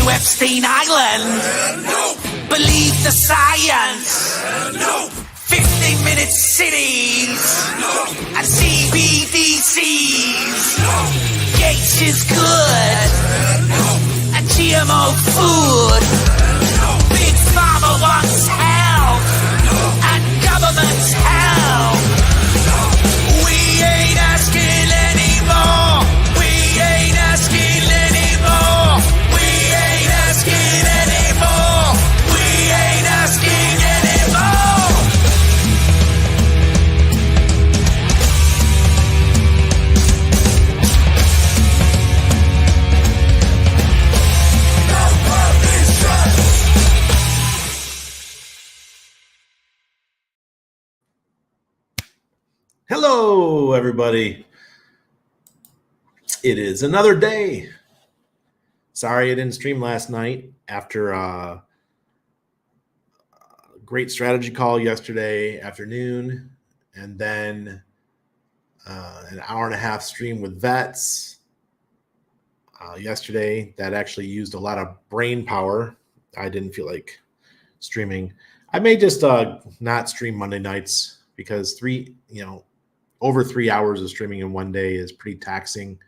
Epstein Island? Nope. Believe the science? Nope. 15-minute cities? Nope. And CBDCs? Nope. Gates is good? Nope. And GMO food? Nope. Big Pharma wants help? Nope. And government's help? Nope. We ain't asking anymore. We ain't asking anymore. We ain't asking anymore. We ain't asking anymore. No permission. Hello, everybody. It is another day. Sorry I didn't stream last night after a great strategy call yesterday afternoon, and then an hour and a half stream with vets yesterday that actually used a lot of brain power. I didn't feel like streaming. I may just not stream Monday nights because over 3 hours of streaming in one day is pretty taxing.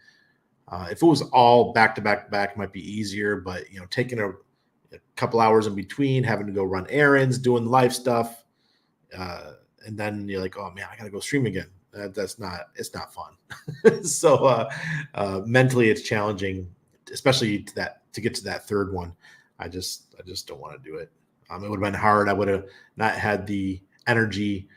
If it was all back to back to back, it might be easier, but taking a couple hours in between, having to go run errands, doing life stuff, and then you're like, oh man, I gotta go stream again. It's not fun. So mentally, it's challenging, especially to get to that third one. I just don't want to do it. It would have been hard. I would have not had the energy,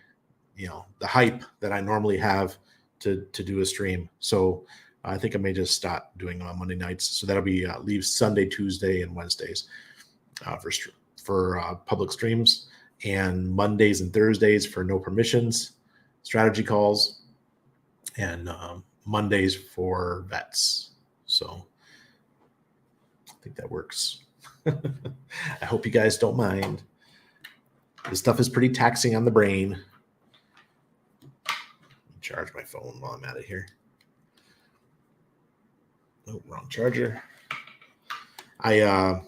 the hype that I normally have to do a stream. So I think I may just stop doing on Monday nights. So that'll be leave Sunday, Tuesday, and Wednesdays for public streams, and Mondays and Thursdays for no permissions strategy calls, and Mondays for vets. So I think that works. I hope you guys don't mind. This stuff is pretty taxing on the brain. Charge my phone while I'm out of here. Oh, wrong charger. I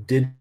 did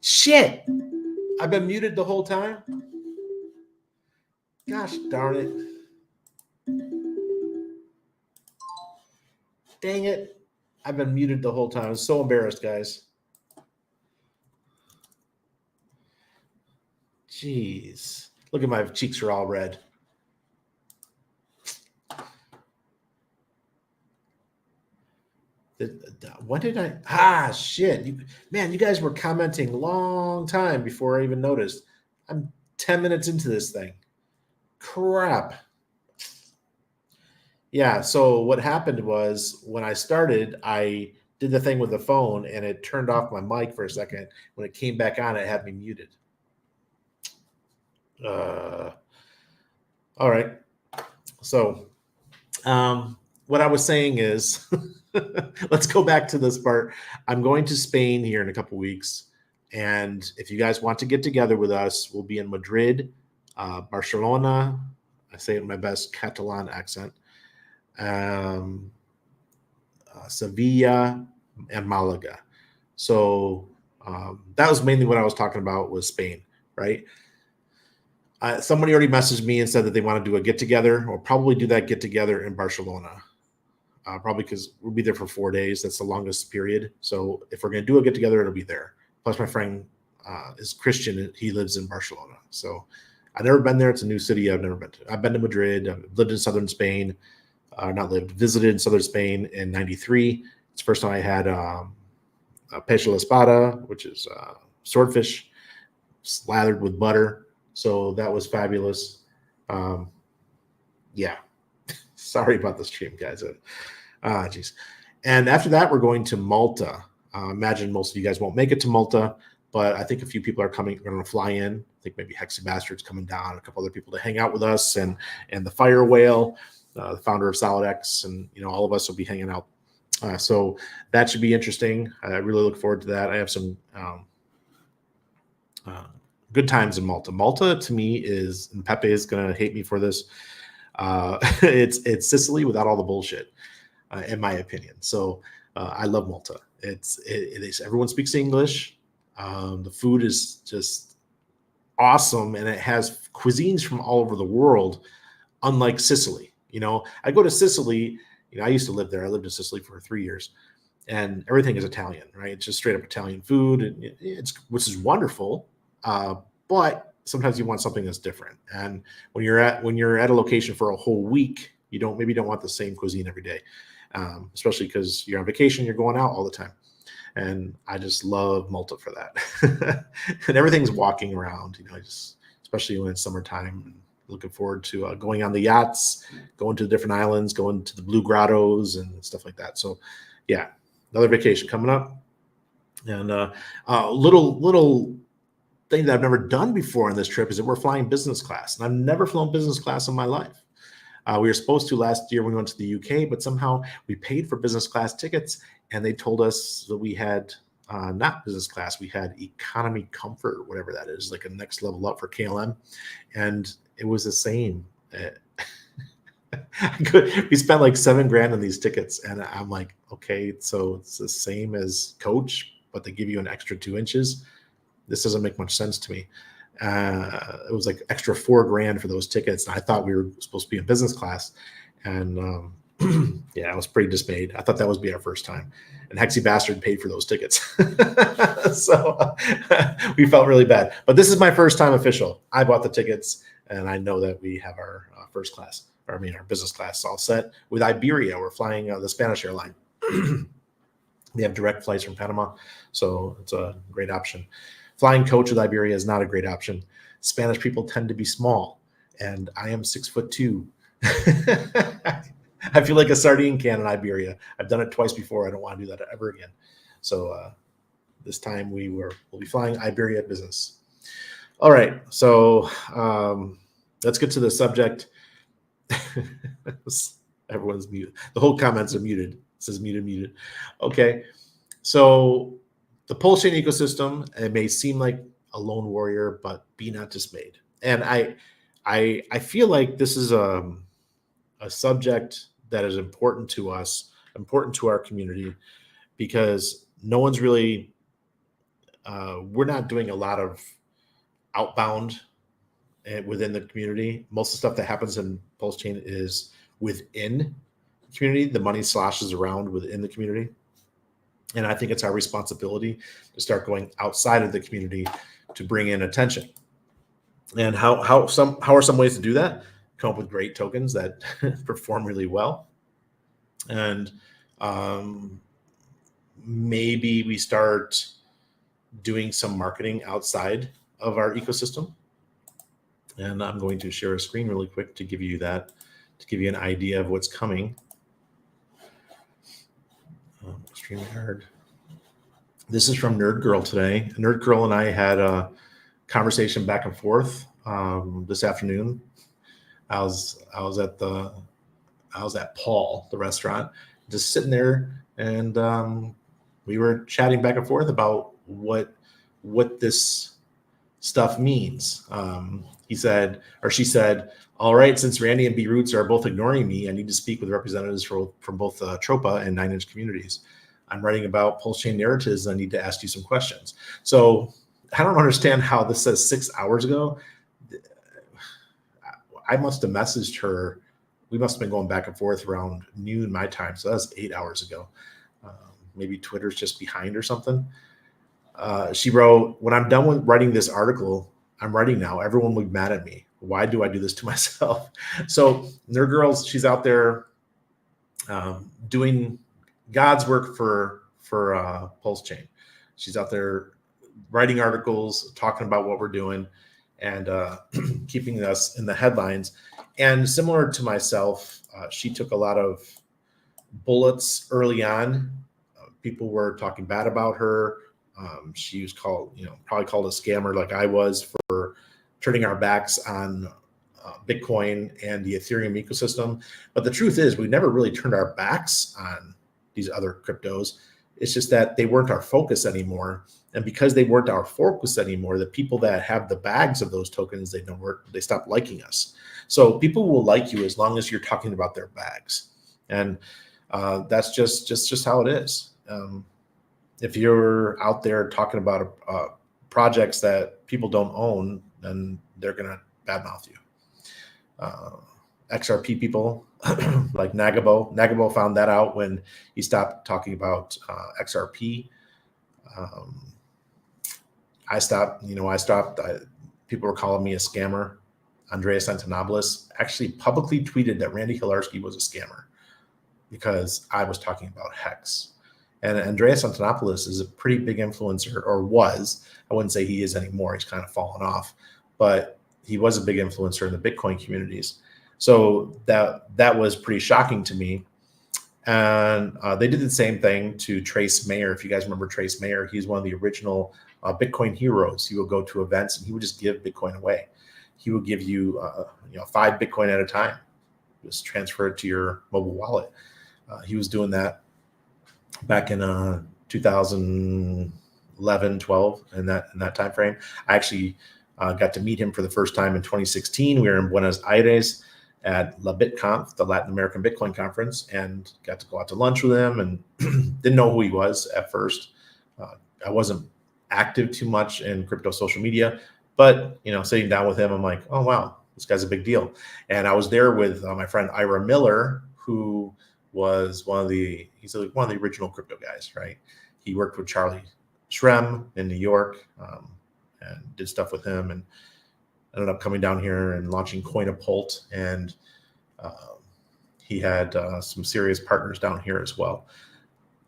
Shit. I've been muted the whole time. Gosh darn it. Dang it. I've been muted the whole time. I'm so embarrassed, guys. Jeez. Look at my cheeks are all red. When did I? Shit. Man, you guys were commenting long time before I even noticed. I'm 10 minutes into this thing. Crap. Yeah, so what happened was when I started, I did the thing with the phone and it turned off my mic for a second. When it came back on, it had me muted. All right. So what I was saying is, let's go back to this part. I'm going to Spain here in a couple weeks. And if you guys want to get together with us, we'll be in Madrid, Barcelona. I say it in my best Catalan accent. Sevilla and Malaga. So that was mainly what I was talking about was Spain, right? Somebody already messaged me and said that they want to do a get-together or probably do that get-together in Barcelona. Probably because we'll be there for 4 days. That's the longest period. So if we're going to do a get-together, it'll be there. Plus my friend is Christian. He lives in Barcelona. So I've never been there. It's a new city I've never been to. I've been to Madrid. I've lived in southern Spain. Visited in southern Spain in 93. It's the first time I had peixe a la espada, which is swordfish slathered with butter. So that was fabulous. Yeah. Sorry about the stream, guys. Geez. And after that, we're going to Malta. Imagine most of you guys won't make it to Malta, but I think a few people are going to fly in. I think maybe Hexy Bastard's coming down, a couple other people to hang out with us, and the Fire Whale, the founder of SolidX, and all of us will be hanging out. So that should be interesting. I really look forward to that. I have some good times in Malta. Malta to me is, and Pepe is going to hate me for this, it's Sicily without all the bullshit, in my opinion. So I love Malta. It is, everyone speaks English. The food is just awesome, and it has cuisines from all over the world, unlike Sicily. I go to Sicily. I used to live there. I lived in Sicily for 3 years, and everything is Italian, right? It's just straight up Italian food, and which is wonderful. But sometimes you want something that's different. And when you're at a location for a whole week, you don't want the same cuisine every day, especially because you're on vacation, you're going out all the time. And I just love Malta for that. And everything's walking around, especially when it's summertime. Looking forward to going on the yachts, going to the different islands, going to the Blue Grottos and stuff like that. So yeah, another vacation coming up. And little thing that I've never done before on this trip is that we're flying business class. And I've never flown business class in my life. We were supposed to last year when we went to the UK, but somehow we paid for business class tickets and they told us that we had not business class, we had economy comfort, whatever that is, like a next level up for KLM. And it was the same. We spent like $7,000 on these tickets. And I'm like, okay, so it's the same as coach, but they give you an extra 2 inches. This doesn't make much sense to me. It was like extra $4,000 for those tickets. And I thought we were supposed to be in business class. And yeah, I was pretty dismayed. I thought that would be our first time. And Hexy Bastard paid for those tickets. So we felt really bad. But this is my first time official. I bought the tickets, and I know that we have our first class, our business class all set. With Iberia, we're flying the Spanish airline. They have direct flights from Panama, so it's a great option. Flying coach with Iberia is not a great option. Spanish people tend to be small, and I am 6'2". I feel like a sardine can in Iberia. I've done it twice before. I don't want to do that ever again. So this time we'll be flying Iberia business. All right. So let's get to the subject. Everyone's muted. The whole comments are muted. It says muted. Okay. So the Pulsechain ecosystem, it may seem like a lone warrior, but be not dismayed. And I feel like this is a subject that is important to us, important to our community, because no one's really we're not doing a lot of outbound within the community. Most of the stuff that happens in Pulsechain is within the community. The money sloshes around within the community. And I think it's our responsibility to start going outside of the community to bring in attention. And how are some ways to do that? Come up with great tokens that perform really well. And maybe we start doing some marketing outside of our ecosystem. And I'm going to share a screen really quick to give you that, to give you an idea of what's coming. StreamYard. This is from Nerd Girl today. Nerd Girl and I had a conversation back and forth this afternoon. I was at Paul, the restaurant, just sitting there, and we were chatting back and forth about what this stuff means. He said, or she said, all right, since Randy and B Roots are both ignoring me, I need to speak with representatives from both Tropa and 9-inch communities. I'm writing about Pulsechain narratives. I need to ask you some questions. So I don't understand how this says 6 hours ago. I must have messaged her. We must have been going back and forth around noon my time. So that was 8 hours ago. Maybe Twitter's just behind or something. She wrote, when I'm done with writing this article, I'm writing now. Everyone will be mad at me. Why do I do this to myself? So Nerd Girls, she's out there doing God's work for Pulsechain. She's out there writing articles, talking about what we're doing, and keeping us in the headlines. And similar to myself, she took a lot of bullets early on. People were talking bad about her. She was called, probably called a scammer like I was for turning our backs on Bitcoin and the Ethereum ecosystem. But the truth is, we never really turned our backs on these other cryptos. It's just that they weren't our focus anymore. And because they weren't our focus anymore, the people that have the bags of those tokens, they stopped liking us. So people will like you as long as you're talking about their bags. And that's just how it is. If you're out there talking about projects that people don't own, then they're going to badmouth you. XRP people like Nagabo found that out when he stopped talking about XRP. I stopped. People were calling me a scammer. Andreas Antonopoulos actually publicly tweeted that Randy Hilarski was a scammer because I was talking about Hex. And Andreas Antonopoulos is a pretty big influencer, or was. I wouldn't say he is anymore. He's kind of fallen off. But he was a big influencer in the Bitcoin communities. So that was pretty shocking to me. And they did the same thing to Trace Mayer. If you guys remember Trace Mayer, he's one of the original Bitcoin heroes. He would go to events and he would just give Bitcoin away. He would give you 5 Bitcoin at a time. Just transfer it to your mobile wallet. He was doing that back in 2011, 12, in that time frame. I actually got to meet him for the first time in 2016. We were in Buenos Aires at La BitConf, the Latin American Bitcoin conference, and got to go out to lunch with him, and didn't know who he was at first. I wasn't active too much in crypto social media, but sitting down with him, I'm like, oh wow, this guy's a big deal. And I was there with my friend Ira Miller, who was one of the original crypto guys, right? He worked with Charlie Shrem in New York, and did stuff with him, and ended up coming down here and launching Coinapult, and he had some serious partners down here as well.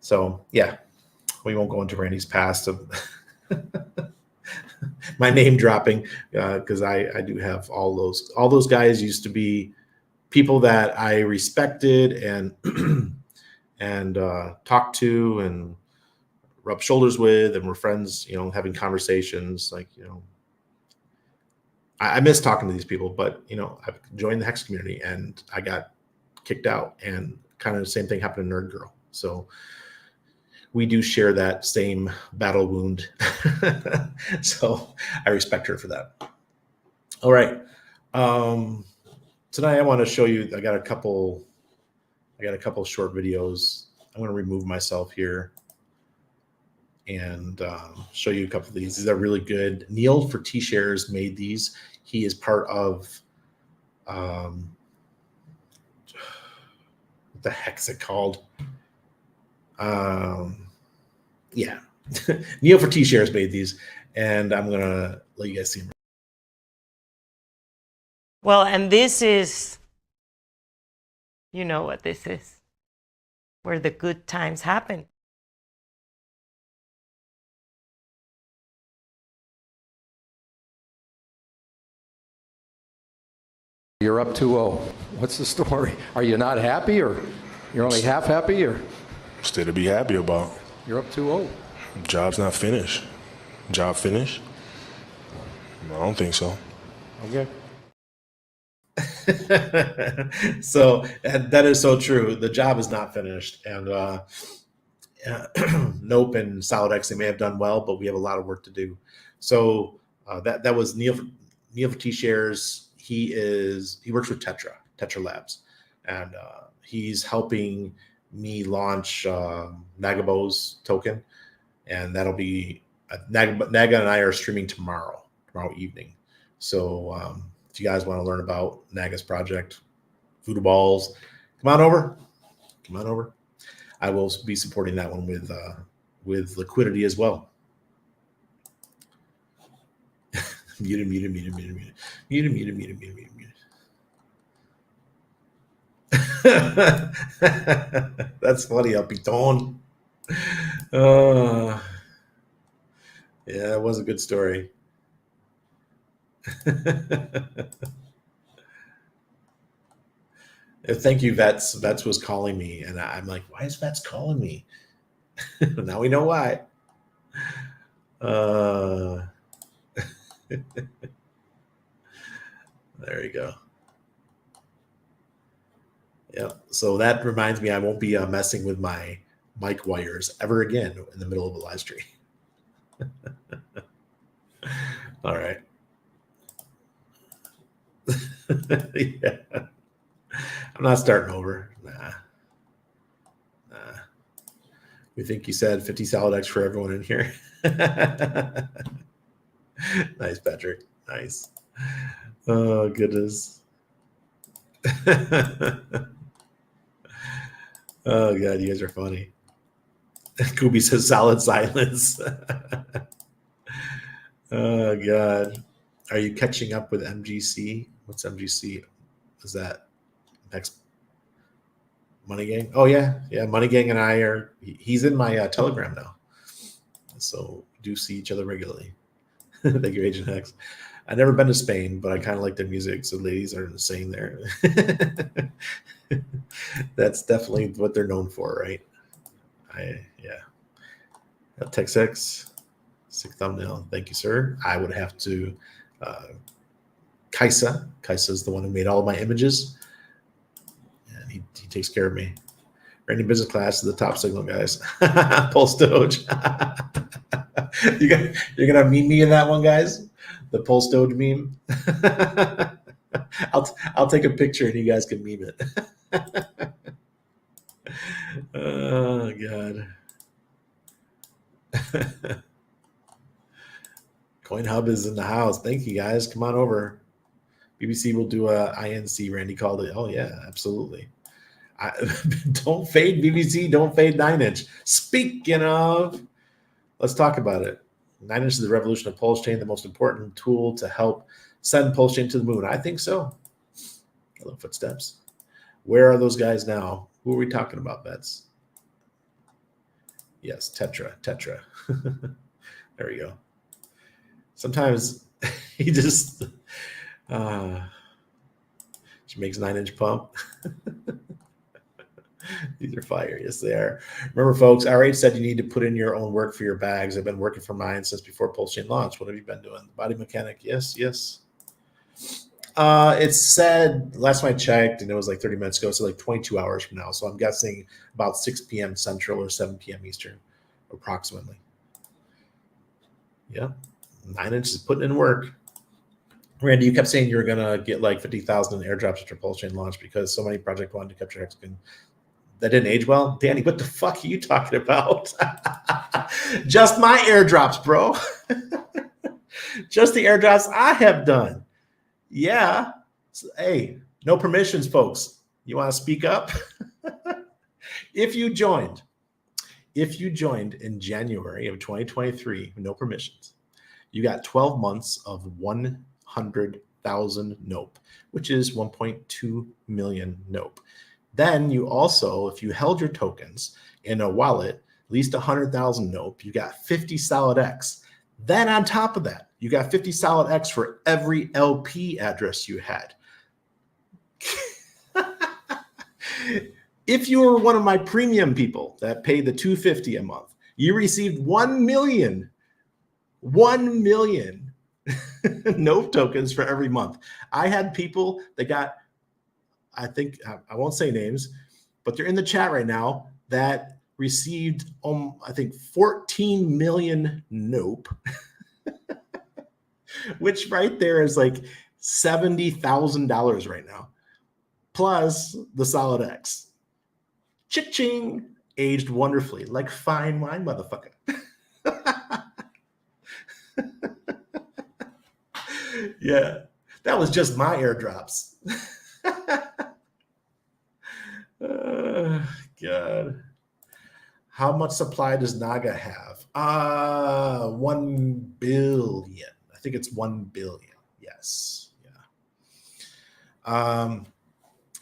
So yeah, we won't go into Randy's past of my name dropping, because I do have all those guys used to be people that I respected and and talked to and rubbed shoulders with, and were friends, having conversations. Like, I miss talking to these people, but I've joined the Hex community and I got kicked out, and kind of the same thing happened to Nerd Girl. So we do share that same battle wound. So I respect her for that. All right. Tonight I want to show you, I got a couple short videos. I'm going to remove myself here. and show you a couple of these. These are really good. Neil for T-Shares made these. He is part of what the heck's it called? Yeah. Neil for T-Shares made these, and I'm gonna let you guys see them. Well, and this is, you know what this is, where the good times happen. You're up 2-0. What's the story? Are you not happy, or you're only half happy, or Still to be happy about. you're up 2-0? Job's not finished. Job finished? I don't think so. Okay. So that is so true. The job is not finished, and Nope and SolidX, they may have done well, but we have a lot of work to do. So that was Neil for T-Shares. He works with Tetra Labs, and he's helping me launch Nagabo's token, and that'll be Naga and I are streaming tomorrow evening. So if you guys want to learn about Naga's project, Voodoo Balls, come on over. I will be supporting that one with liquidity as well. Muted. That's funny, Piton. Yeah, that was a good story. Thank you, Vets. Vets was calling me, and I'm like, why is Vets calling me? Now we know why. There you go. Yep. So that reminds me, I won't be messing with my mic wires ever again in the middle of a live stream. All right. Yeah. I'm not starting over. Nah. We think you said 50 SolidX for everyone in here. Nice, Patrick. Nice. Oh, goodness. Oh, God, you guys are funny. Kubi says solid silence. Oh, God. Are you catching up with MGC? What's MGC? Is that next Money Gang? Oh, yeah. Yeah, Money Gang and I are, he's in my Telegram now. So we do see each other regularly. Thank you, Agent Hex. I've never been to Spain, but I kind of like their music. So ladies are saying there. That's definitely what they're known for, right? Yeah. TexX, sick thumbnail. Thank you, sir. I would have to. Kaisa. Kaisa is the one who made all of my images, and he takes care of me. Randy Business Class is the top signal, guys. Pulse Doge. You're gonna meme me in that one, guys. The Pulse Doge meme. I'll take a picture and you guys can meme it. Oh, God. Coin Hub is in the house. Thank you, guys. Come on over. BBC will do a INC. Randy called it. Oh, yeah, absolutely. Don't fade BBC. Don't fade 9-inch. Speaking of, let's talk about it. 9-inch is the revolution of Pulsechain, the most important tool to help send Pulsechain to the moon. I think so. Hello, footsteps. Where are those guys now? Who are we talking about, Bets? Yes, Tetra. There we go. Sometimes he just she makes 9-inch pump. These are fire. Yes, they are. Remember, folks, RH said you need to put in your own work for your bags. I've been working for mine since before Pulsechain launched. What have you been doing? Body mechanic? Yes. It said last time I checked, and it was like 30 minutes ago, so like 22 hours from now. So I'm guessing about 6 p.m. Central or 7 p.m. Eastern, approximately. Yeah, 9-inch is putting in work. Randy, you kept saying you were gonna get like 50,000 in airdrops at your Pulsechain launch because so many projects wanted to capture hexagon. that didn't age well. Danny, what the fuck are you talking about? Just my airdrops, bro. Just the airdrops I have done. Yeah. So, hey, no permissions, folks. You want to speak up? If you joined in January of 2023, no permissions, you got 12 months of 100,000 nope, which is 1.2 million nope. Then you also, if you held your tokens in a wallet, at least 100,000 nope, you got 50 SOLIDX. Then on top of that, you got 50 SOLIDX for every LP address you had. If you were one of my premium people that paid the $250 a month, you received 1 million nope tokens for every month. I had people that got, I think, I won't say names, but they're in the chat right now, that received, I think, 14 million nope, which right there is like $70,000 right now, plus the SOLIDX. Cha-ching, aged wonderfully, like fine wine, motherfucker. Yeah, that was just my airdrops. God. How much supply does Naga have? 1 billion. I think it's 1 billion. Yes. Yeah.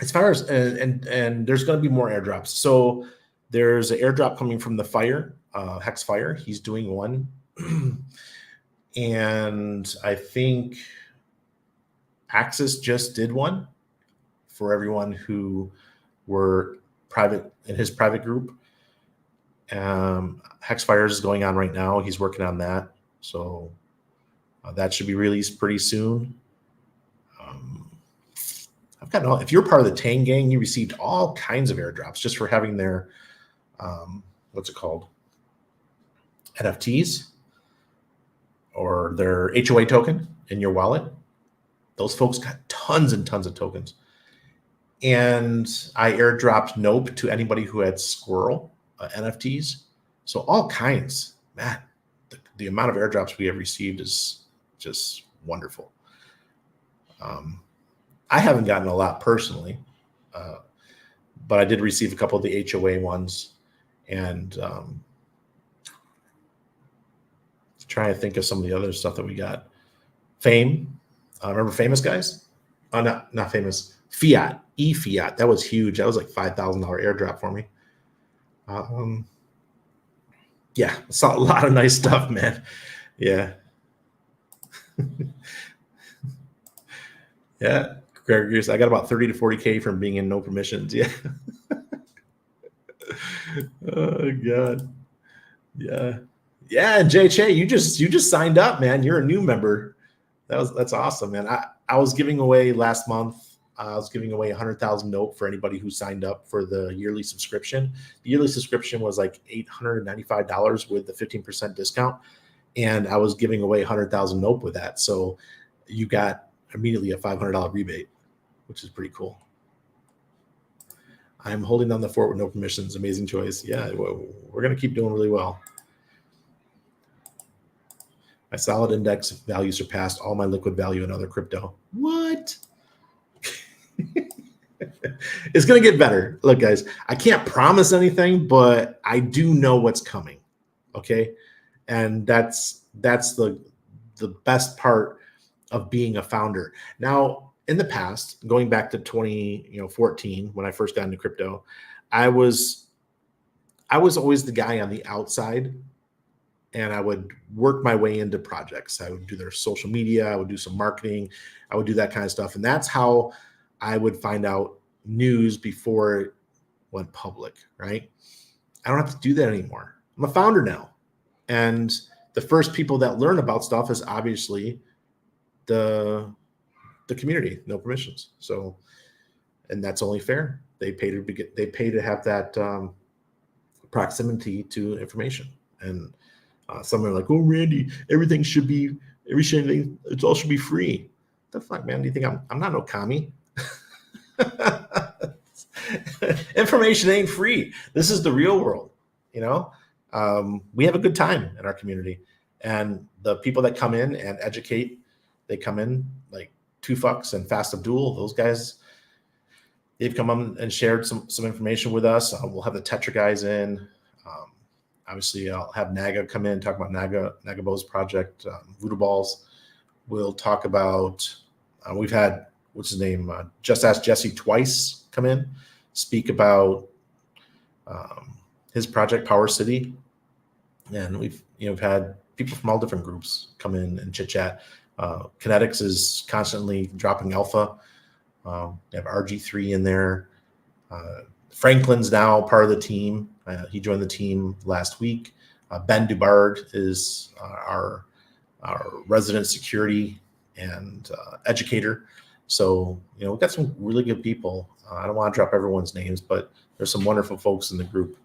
As far as and there's going to be more airdrops. So there's an airdrop coming from the Fire, Hex Fire. He's doing one. And I think Axis just did one for everyone who were private in his private group. Hexfires is going on right now. He's working on that. So that should be released pretty soon. I've gotten all, if you're part of the Tang gang, you received all kinds of airdrops just for having their, what's it called? NFTs or their HOA token in your wallet. Those folks got tons and tons of tokens. And I airdropped Nope to anybody who had Squirrel NFTs. So all kinds. Man, the amount of airdrops we have received is just wonderful. I haven't gotten a lot personally, but I did receive a couple of the HOA ones. And trying to think of some of the other stuff that we got. Fame. Remember Famous Guys? Oh, not Famous. Fiat. E-Fiat. That was huge. That was like $5,000 airdrop for me. Yeah, I saw a lot of nice stuff, man. Yeah. Yeah. Gregory, I got about 30 to 40K from being in no permissions. Yeah. Oh God. Yeah. Yeah. And JJ, you just signed up, man. You're a new member. That's awesome, man. I was giving away last month. I was giving away 100,000 note for anybody who signed up for the yearly subscription. The yearly subscription was like $895 with the 15% discount. And I was giving away 100,000 note with that. So you got immediately a $500 rebate, which is pretty cool. I'm holding down the fort with no permissions. Amazing choice. Yeah, we're going to keep doing really well. My solid index value surpassed all my liquid value in other crypto. What? It's going to get better. Look, guys, I can't promise anything, but I do know what's coming. Okay. And that's the best part of being a founder. Now, in the past, going back to 2014, when I first got into crypto, I was always the guy on the outside, and I would work my way into projects. I would do their social media. I would do some marketing. I would do that kind of stuff. And that's how I would find out news before it went public, right? I don't have to do that anymore. I'm a founder now. And the first people that learn about stuff is obviously the community, no permissions. So, and that's only fair. They pay to have that proximity to information. And some are like, "Oh, Randy, everything it all should be free." The fuck, man? Do you think I'm not no commie? Information ain't free. This is the real world. You know, we have a good time in our community, and the people that come in and educate, they come in like Two Fucks and Fast Abdul. Those guys, they've come on and shared some information with us. We'll have the Tetra guys in. Obviously, I'll have Naga come in, talk about Nagabo's project, Voodoo Balls. We'll talk about, we've had, what's his name, Just Ask Jesse twice come in, speak about his project, Power City. And we've had people from all different groups come in and chit chat. Kinetics is constantly dropping alpha. They have RG3 in there. Franklin's now part of the team. He joined the team last week. Ben Dubard is our resident security and educator. So, we've got some really good people. I don't want to drop everyone's names, but there's some wonderful folks in the group.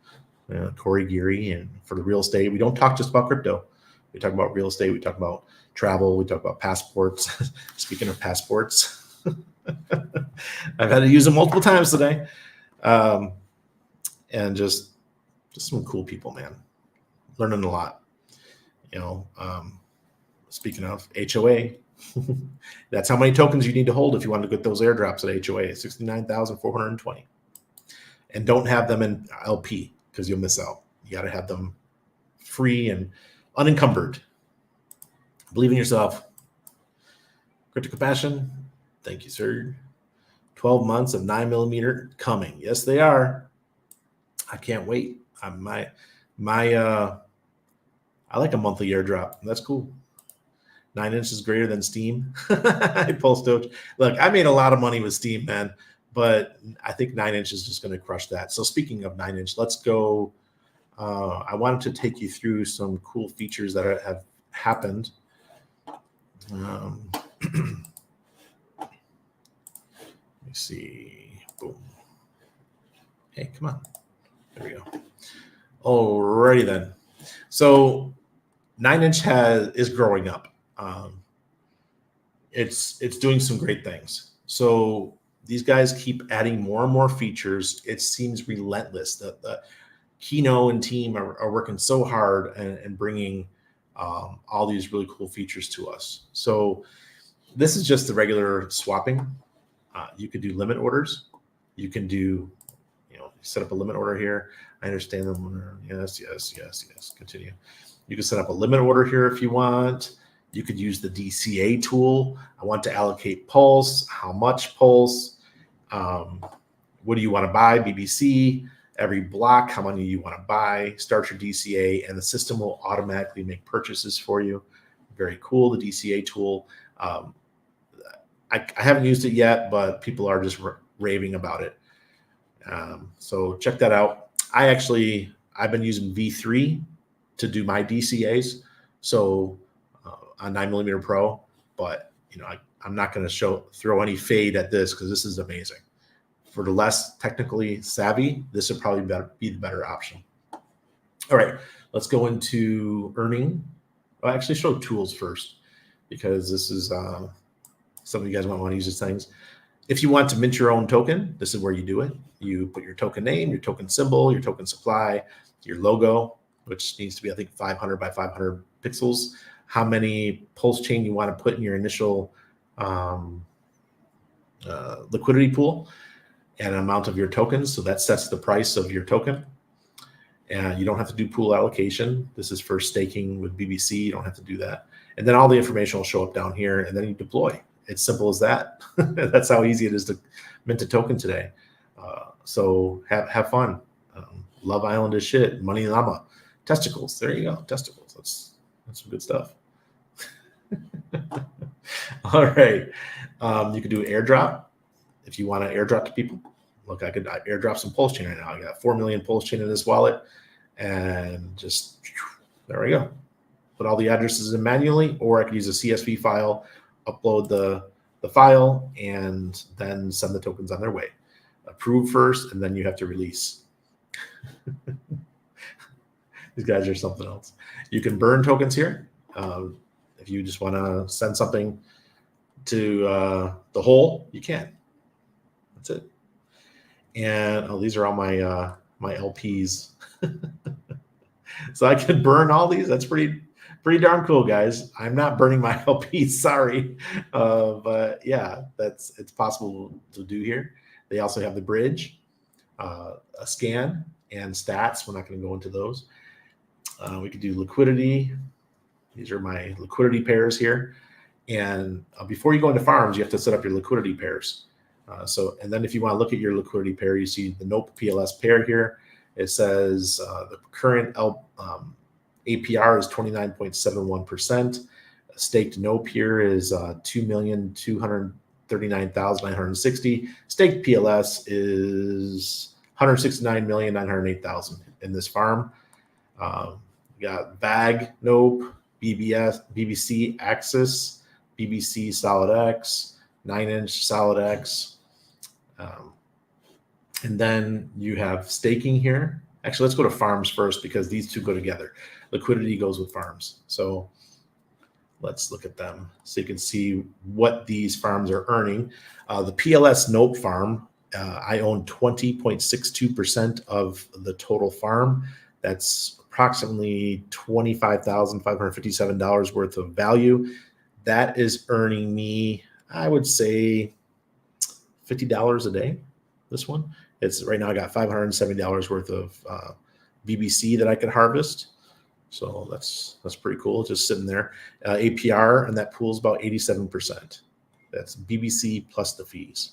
Corey Geary, and for the real estate, we don't talk just about crypto. We talk about real estate. We talk about travel. We talk about passports. Speaking of passports, I've had to use them multiple times today. And just some cool people, man. Learning a lot. Speaking of HOA, that's how many tokens you need to hold if you want to get those airdrops at HOA, 69,420. And don't have them in LP because you'll miss out. You got to have them free and unencumbered. Believe in yourself. Critical Passion, thank you, sir. 12 months of 9mm coming. Yes, they are. I can't wait. I like a monthly airdrop. That's cool. 9 inches greater than Steam. Pulse Doge. Look, I made a lot of money with Steam, man, but I think 9 inch is just going to crush that. So speaking of 9 inch, let's go. I wanted to take you through some cool features that have happened. Let me see. Boom. Hey, come on. There we go. Alrighty then. So 9 inch is growing up. It's doing some great things. So these guys keep adding more and more features. It seems relentless. The Kino and team are working so hard and bringing all these really cool features to us. So this is just the regular swapping. You could do limit orders. You can do, set up a limit order here. I understand them. Yes. Continue. You can set up a limit order here if you want. You could use the DCA tool. I want to allocate pulse. How much pulse? What do you want to buy? BBC. Every block, how many you want to buy? Start your DCA, and the system will automatically make purchases for you. Very cool, the DCA tool. I haven't used it yet, but people are just raving about it. So check that out. I've been using V3 to do my DCAs. So on 9mm Pro, but I'm not going to throw any fade at this because this is amazing. For the less technically savvy, this would probably be the better option. All right, let's go into earning. I'll actually show tools first because this is some of you guys might want to use these things. If you want to mint your own token, this is where you do it. You put your token name, your token symbol, your token supply, your logo, which needs to be, I think, 500 by 500 pixels. How many Pulsechain you want to put in your initial liquidity pool, and an amount of your tokens. So that sets the price of your token. And you don't have to do pool allocation. This is for staking with BBC. You don't have to do that. And then all the information will show up down here, and then you deploy. It's simple as that. That's how easy it is to mint a token today. So have fun. Love Island is shit. Money Llama. Testicles. There you go. Testicles. That's some good stuff. All right. You could do airdrop if you want to airdrop to people. Look, I could airdrop some Pulsechain right now. I got 4 million Pulsechain in this wallet, and just there we go. Put all the addresses in manually, or I could use a CSV file, upload the file, and then send the tokens on their way. Approve first, and then you have to release. These guys are something else. You can burn tokens here. If you just want to send something to the whole, you can. That's it. And these are all my my LPs. So I can burn all these. That's pretty darn cool, guys. I'm not burning my LPs, sorry. But yeah, it's possible to do here. They also have the bridge, a scan, and stats. We're not going to go into those. We could do liquidity. These are my liquidity pairs here. And before you go into farms, you have to set up your liquidity pairs. And then if you want to look at your liquidity pair, you see the NOPE PLS pair here. It says the current APR is 29.71%. Staked NOPE here is 2,239,960. Staked PLS is 169,908,000 in this farm. You got VAG NOPE, BBC Axis, BBC SOLIDX, 9-inch SOLIDX. And then you have staking here. Actually, let's go to farms first because these two go together. Liquidity goes with farms. So let's look at them so you can see what these farms are earning. The PLS NOPE farm, I own 20.62% of the total farm. That's approximately $25,557 worth of value. That is earning me, I would say, $50 a day. This one, it's right now I got $570 worth of BBC that I could harvest. So that's pretty cool. Just sitting there. APR and that pool is about 87%. That's BBC plus the fees.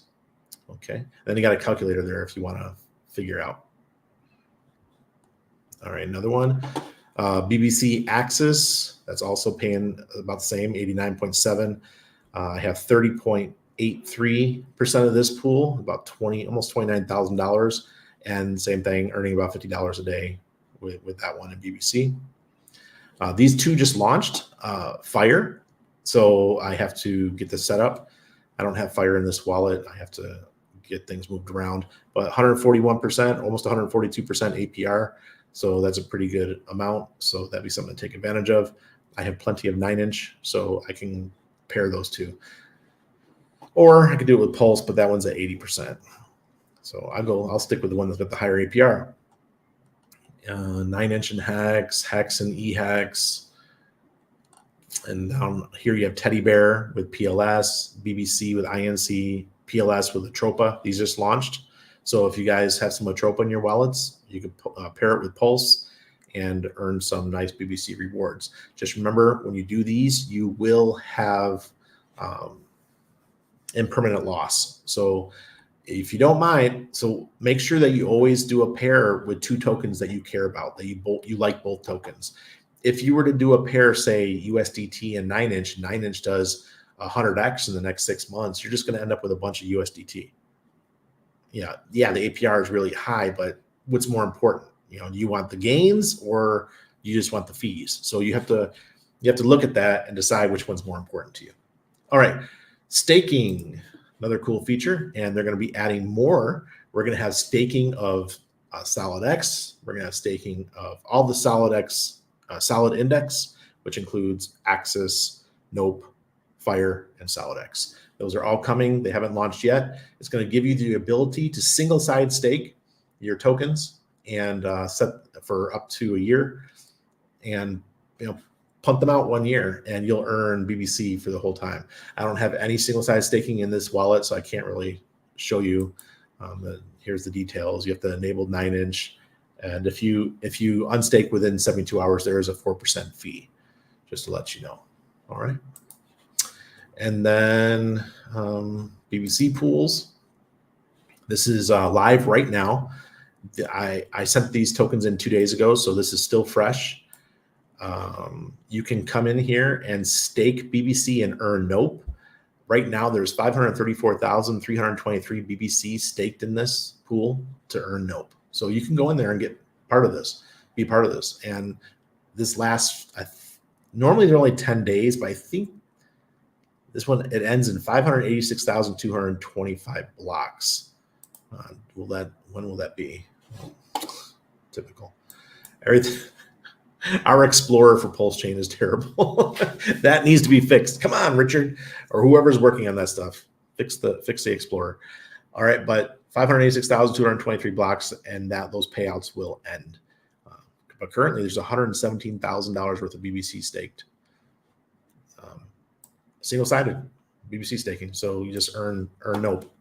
Okay. Then you got a calculator there if you want to figure out. All right, another one. BBC Axis, that's also paying about the same, 89.7. I have 30.83% of this pool, about almost $29,000, and same thing, earning about $50 a day with that one in BBC. These two just launched Fire, so I have to get this set up. I don't have Fire in this wallet. I have to get things moved around, but 141%, almost 142% APR. So that's a pretty good amount. So that'd be something to take advantage of. I have plenty of 9-inch, so I can pair those two. Or I could do it with Pulse, but that one's at 80%. So I'll stick with the one that's got the higher APR. 9-inch and Hex and eHex. And down here you have Teddy Bear with PLS, BBC with INC, PLS with Atropa. These just launched. So if you guys have some Atropa in your wallets, you can pair it with Pulse and earn some nice BBC rewards. Just remember, when you do these, you will have impermanent loss. So if you don't mind, so make sure that you always do a pair with two tokens that you care about, that you like both tokens. If you were to do a pair, say USDT and 9-inch, 9-inch does 100x in the next 6 months, you're just going to end up with a bunch of USDT. Yeah, the APR is really high, but what's more important? Do you want the gains or you just want the fees? So you have to look at that and decide which one's more important to you. All right, staking, another cool feature, and they're going to be adding more. We're going to have staking of SolidX. We're going to have staking of all the SolidX Solid Index, which includes Axis, NOPE, Fire, and SolidX. Those are all coming. They haven't launched yet. It's going to give you the ability to single-side stake your tokens and set for up to a year, and punt them out 1 year, and you'll earn BBC for the whole time. I don't have any single-side staking in this wallet, so I can't really show you. Here's the details. You have to enable 9-inch, and if you unstake within 72 hours, there is a 4% fee, just to let you know. All right. And then BBC pools. This is live right now. I sent these tokens in 2 days ago, so this is still fresh. You can come in here and stake BBC and earn NOPE. Right now, there's 534,323 BBC staked in this pool to earn NOPE. So you can go in there and get part of this, be part of this. And this lasts, normally they're only 10 days, but I think this one, it ends in 586,225 blocks. When will that be? Typical. Everything. Our Explorer for Pulsechain is terrible. That needs to be fixed. Come on, Richard, or whoever's working on that stuff. Fix the Explorer. All right, but 586,223 blocks, and those payouts will end. But currently, there's $117,000 worth of BBC staked. Single-sided BBC staking. So you just earn note.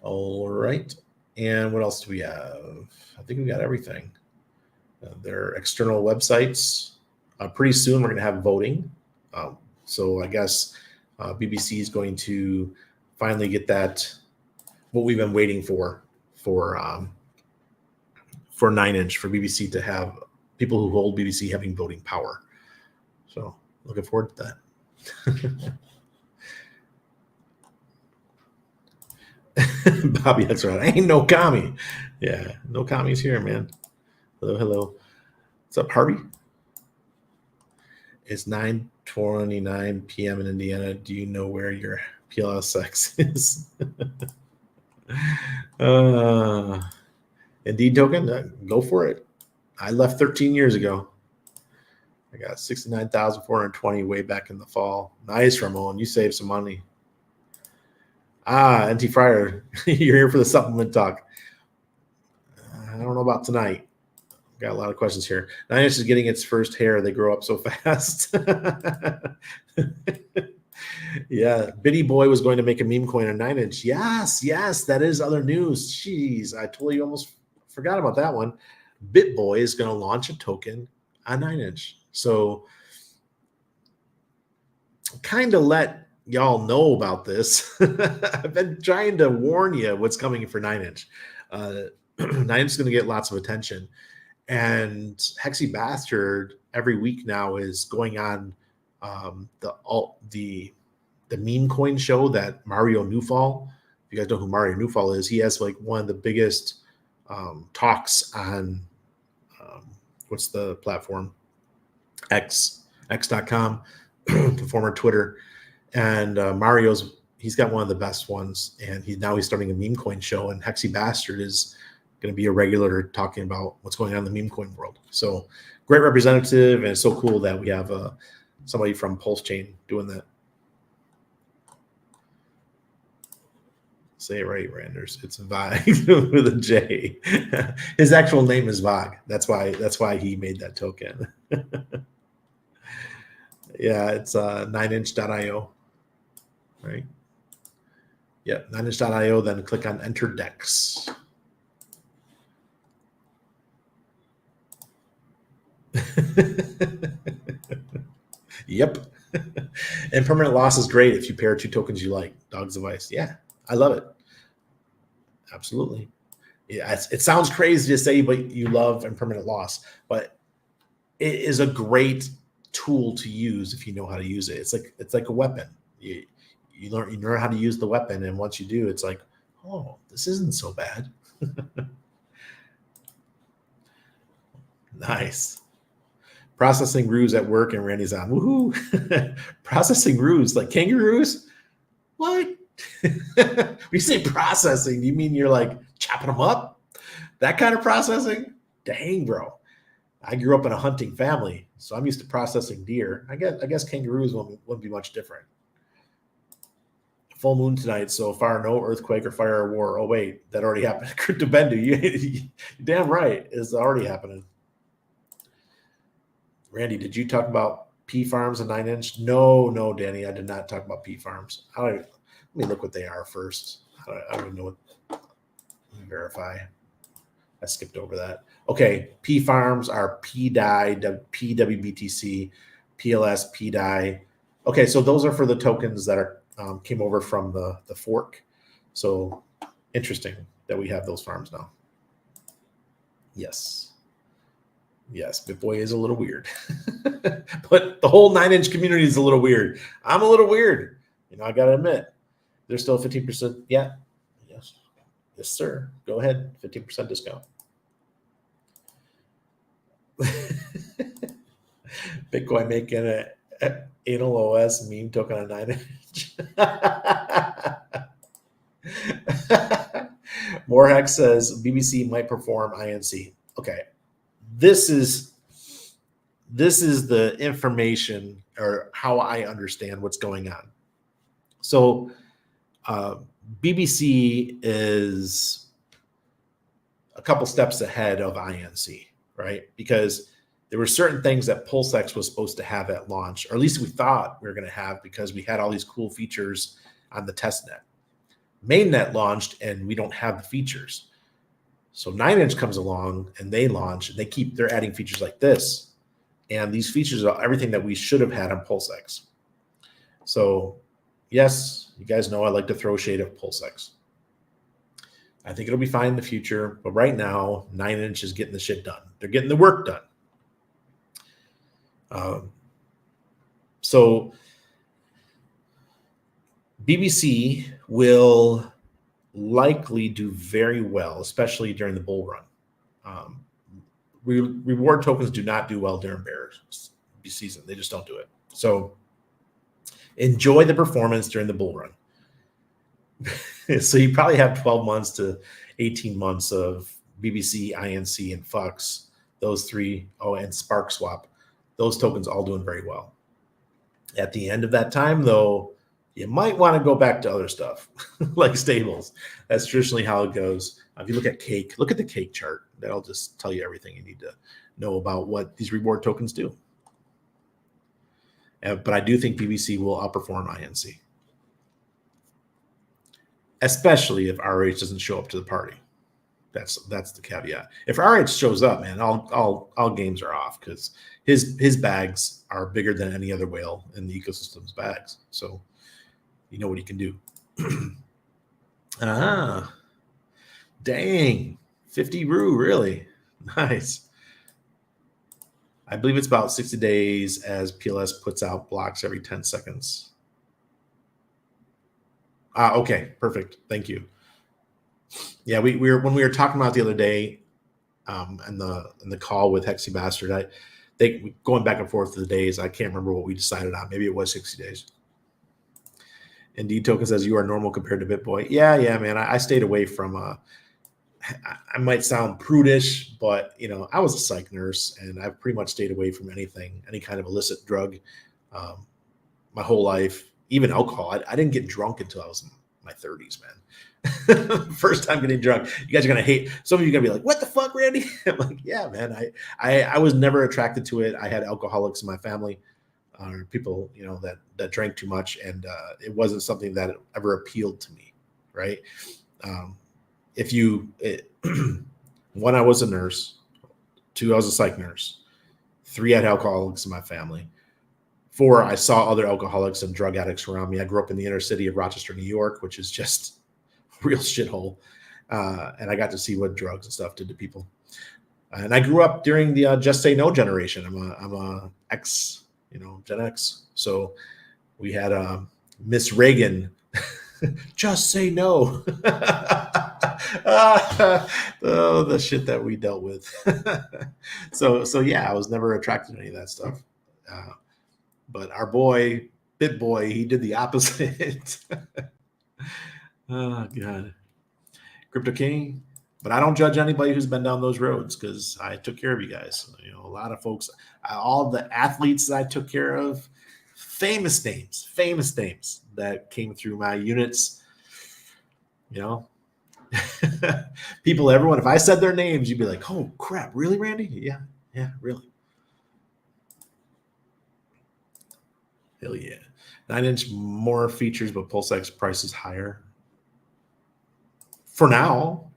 All right. And what else do we have? I think we got everything. Their external websites. Pretty soon, we're going to have voting. So I guess BBC is going to finally get that, what we've been waiting for 9inch, for BBC to have people who hold BBC having voting power. So looking forward to that. Bobby, that's right. I ain't no commie. Yeah, no commies here, man. Hello. What's up, Harvey? It's 9:29 p.m. in Indiana. Do you know where your PLSX is? Indeed token? Go for it. I left 13 years ago. I got 69,420 way back in the fall. Nice, Ramon. You saved some money. NT Fryer, you're here for the supplement talk. I don't know about tonight. Got a lot of questions here. 9inch is getting its first hair. They grow up so fast. Yeah, Biddy Boy was going to make a meme coin on 9inch. Yes, that is other news. Jeez, I totally almost forgot about that one. BitBoy is going to launch a token on 9inch. So kind of let y'all know about this. I've been trying to warn you what's coming for 9inch. 9inch is going to get lots of attention. And Hexy Bastard every week now is going on the meme coin show that Mario Newfall. If you guys know who Mario Newfall is, he has like one of the biggest talks on what's the platform? X.com, the former Twitter. And he's got one of the best ones, and he's starting a meme coin show, and Hexy Bastard is going to be a regular talking about what's going on in the meme coin world. So great representative, and it's so cool that we have somebody from Pulsechain doing that. Say it right, Randers. It's Vag with a J. His actual name is Vag. That's why he made that token. Yeah, it's 9inch.io. Right? Yeah, 9inch.io, then click on Enter Dex. Yep. And permanent loss is great if you pair two tokens you like. Dog's advice. Yeah, I love it. Absolutely. Yeah, it sounds crazy to say, but you love impermanent loss. But it is a great tool to use if you know how to use it. It's like a weapon. You learn how to use the weapon, and once you do, it's like, oh, this isn't so bad. Nice. Processing roos at work, and Randy's on. Woohoo! Processing roos like kangaroos? What? When you say processing, do you mean you're like chopping them up? That kind of processing? Dang, bro. I grew up in a hunting family, so I'm used to processing deer. I guess kangaroos wouldn't be much different. Full moon tonight, so far no earthquake or fire or war. Oh wait, that already happened. Cryptobendu, you damn right, it's already happening. Randy, did you talk about P farms and 9inch? No, Danny, I did not talk about P farms. Let me look what they are first. I don't even know what. Let me verify. I skipped over that. Okay, P farms are PDAI, PWBTC, PLS, PDAI. Okay, so those are for the tokens that are came over from the fork. So interesting that we have those farms now. Yes, BitBoy is a little weird, but the whole 9inch community is a little weird. I'm a little weird, I gotta admit. There's still 15%. Yeah, yes, sir. Go ahead, 15% discount. Bitcoin making an anal OS meme token on 9inch. Morehex says BBC might perform INC. Okay, this is the information or how I understand what's going on. So BBC is a couple steps ahead of INC, right? Because there were certain things that Pulsex was supposed to have at launch, or at least we thought we were going to have, because we had all these cool features on the testnet. Mainnet launched and we don't have the features. So 9-inch comes along and they launch and they're adding features like this. And these features are everything that we should have had on Pulsex. So yes, you guys know I like to throw shade of Pulsex. I think it'll be fine in the future, but right now 9-inch is getting the shit done. They're getting the work done. So BBC will likely do very well, especially during the bull run. Reward tokens do not do well during bear season. They just don't do it. So enjoy the performance during the bull run. So you probably have 12 months to 18 months of BBC, INC, and FUX. Those three, and Spark Swap. Those tokens all doing very well. At the end of that time, though, you might want to go back to other stuff like stables. That's traditionally how it goes. If you look at Cake, look at the Cake chart. That'll just tell you everything you need to know about what these reward tokens do. But I do think BBC will outperform INC, especially if RH doesn't show up to the party. That's the caveat. If RH shows up, man, all games are off, because his bags are bigger than any other whale in the ecosystem's bags. So you know what he can do. Dang, 50 Rue, really nice. I believe it's about 60 days as PLS puts out blocks every 10 seconds. Okay, perfect. Thank you. Yeah, we were when we were talking about the other day, in the call with Hexy Bastard, going back and forth to the days. I can't remember what we decided on. Maybe it was 60 days. Indeed, Token says you are normal compared to BitBoy. Yeah, man. I stayed away from. I might sound prudish, but I was a psych nurse, and I've pretty much stayed away from any kind of illicit drug, my whole life. Even alcohol. I didn't get drunk until I was in my 30s, man. First time getting drunk. You guys are gonna hate. Some of you are gonna be like, "What the fuck, Randy?" I'm like, "Yeah, man. I was never attracted to it. I had alcoholics in my family, or people that drank too much, and it wasn't something that ever appealed to me, right?" One, I was a nurse. 2, I was a psych nurse. 3, I had alcoholics in my family. 4, I saw other alcoholics and drug addicts around me. I grew up in the inner city of Rochester, New York, which is just a real shithole. And I got to see what drugs and stuff did to people. And I grew up during the Just Say No generation. I'm a X, Gen X. So we had Miss Reagan, just say no. Oh, the shit that we dealt with. So yeah, I was never attracted to any of that stuff. But our boy, BitBoy, he did the opposite. Oh, God. Crypto King. But I don't judge anybody who's been down those roads, because I took care of you guys. A lot of folks, all the athletes that I took care of, famous names that came through my units. People, everyone, if I said their names, you'd be like, "Oh, crap. Really, Randy?" Yeah, really. Hell yeah. 9-inch more features, but Pulsex price is higher. For now.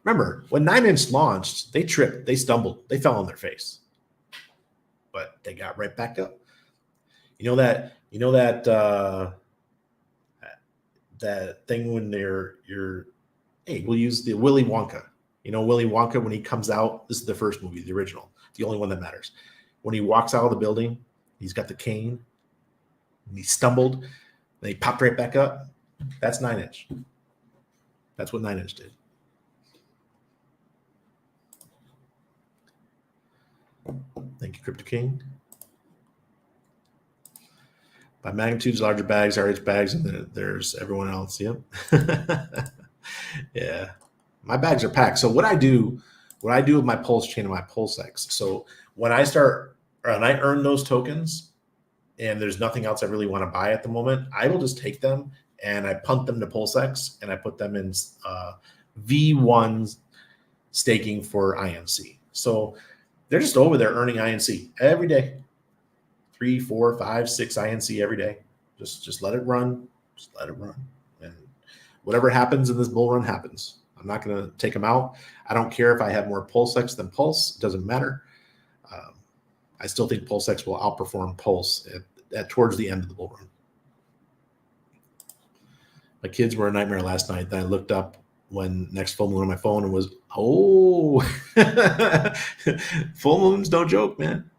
Remember, when 9-inch launched, they tripped, they stumbled, they fell on their face. But they got right back up. That thing when we'll use the Willy Wonka. Willy Wonka, when he comes out, this is the first movie, the original, the only one that matters. When he walks out of the building, he's got the cane. And he stumbled, and he popped right back up. That's 9-inch. That's what 9-inch did. Thank you, Crypto King. By magnitudes, larger bags, RH bags, and then there's everyone else. Yep. Yeah. My bags are packed. So what I do with my Pulsechain and my Pulsex. So when I earn those tokens, and there's nothing else I really want to buy at the moment, I will just take them and I punt them to Pulsex, and I put them in V1 staking for INC. So they're just over there earning INC every day. 3, 4, 5, 6 INC every day. Just let it run. Just let it run. And whatever happens in this bull run happens. I'm not going to take them out. I don't care if I have more Pulsex than Pulse. It doesn't matter. I still think Pulsex will outperform Pulse at towards the end of the bull run. My kids were a nightmare last night. Then I looked up when next full moon on my phone and was, oh, full moon's no joke, man.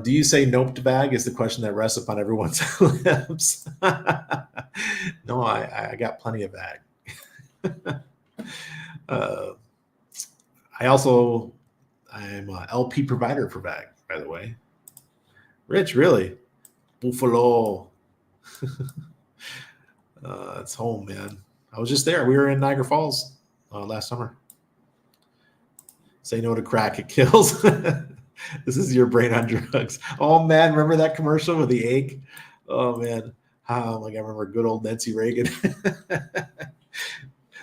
Do you say nope to bag is the question that rests upon everyone's lips. No, I got plenty of bag. I'm a LP provider for bag, by the way. Rich, really? Buffalo. It's home, man. I was just there. We were in Niagara Falls last summer. Say no to crack, it kills. This is your brain on drugs. Oh, man, remember that commercial with the egg? Oh, man. Oh, my God, I remember good old Nancy Reagan.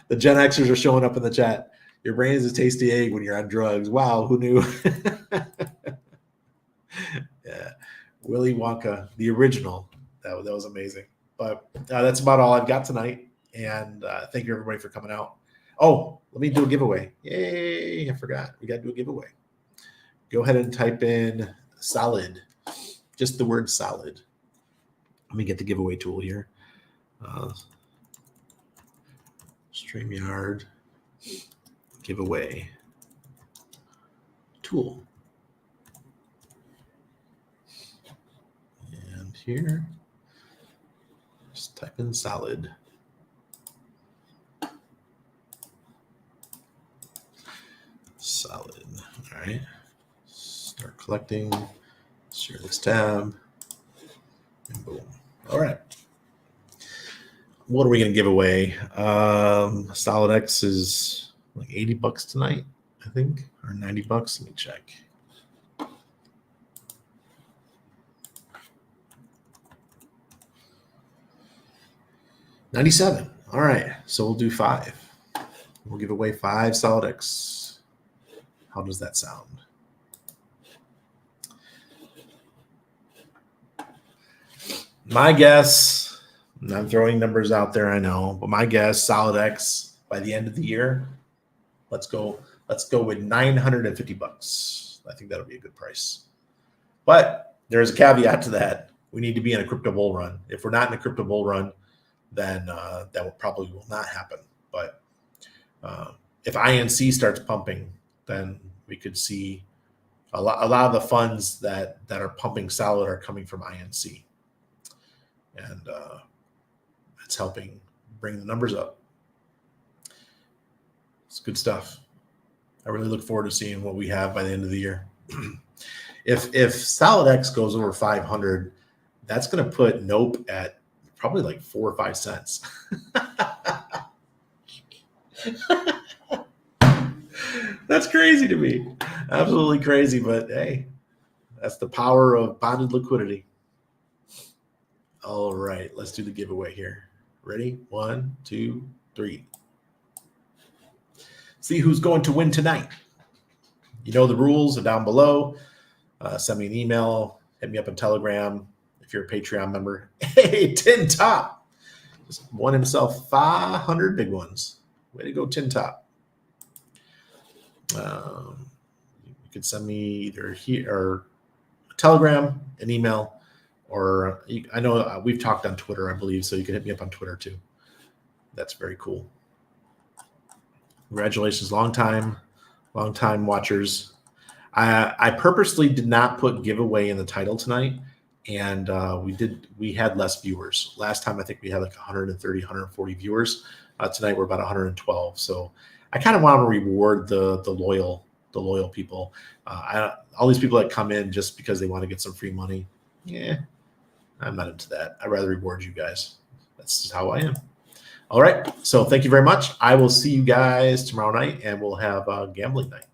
The Gen Xers are showing up in the chat. Your brain is a tasty egg when you're on drugs. Wow, who knew? Yeah, Willy Wonka, the original. That was amazing. But that's about all I've got tonight. And thank you, everybody, for coming out. Oh, let me do a giveaway. Yay, I forgot. We got to do a giveaway. Go ahead and type in solid, just the word solid. Let me get the giveaway tool here. StreamYard giveaway tool. And here, just type in solid. Solid. All right. Start collecting. Share this tab. And boom. All right. What are we going to give away? SolidX is like $80 tonight, I think, or $90. Let me check. $97. All right. So we'll do 5. We'll give away 5 SolidX. How does that sound? My guess, and I'm throwing numbers out there, I know, but my guess, SolidX by the end of the year, let's go with $950. I think that'll be a good price. But there's a caveat to that. We need to be in a crypto bull run. If we're not in a crypto bull run, then that probably will not happen. But if INC starts pumping, then we could see a lot of the funds that are pumping Solid are coming from INC. And it's helping bring the numbers up. It's good stuff. I really look forward to seeing what we have by the end of the year. If SolidX goes over 500, that's going to put Nope at probably like 4 or 5 cents. That's crazy to me. Absolutely crazy, but hey, that's the power of bonded liquidity. All right, let's do the giveaway here. Ready? 1, 2, 3. See who's going to win tonight. You know the rules are down below. Send me an email. Hit me up on Telegram if you're a Patreon member. Hey, Tin Top. Just won himself 500 big ones. Way to go, Tin Top. You could send me either here or Telegram, an email, or I know we've talked on Twitter, I believe, so you can hit me up on Twitter too. That's very cool. Congratulations, long time watchers. I purposely did not put giveaway in the title tonight, and we had less viewers. Last time I think we had like 130, 140 viewers. Tonight we're about 112. So I kind of want to reward the loyal people. All these people that come in just because they want to get some free money. Yeah, I'm not into that. I'd rather reward you guys. That's just how I am. All right. So thank you very much. I will see you guys tomorrow night, and we'll have a gambling night.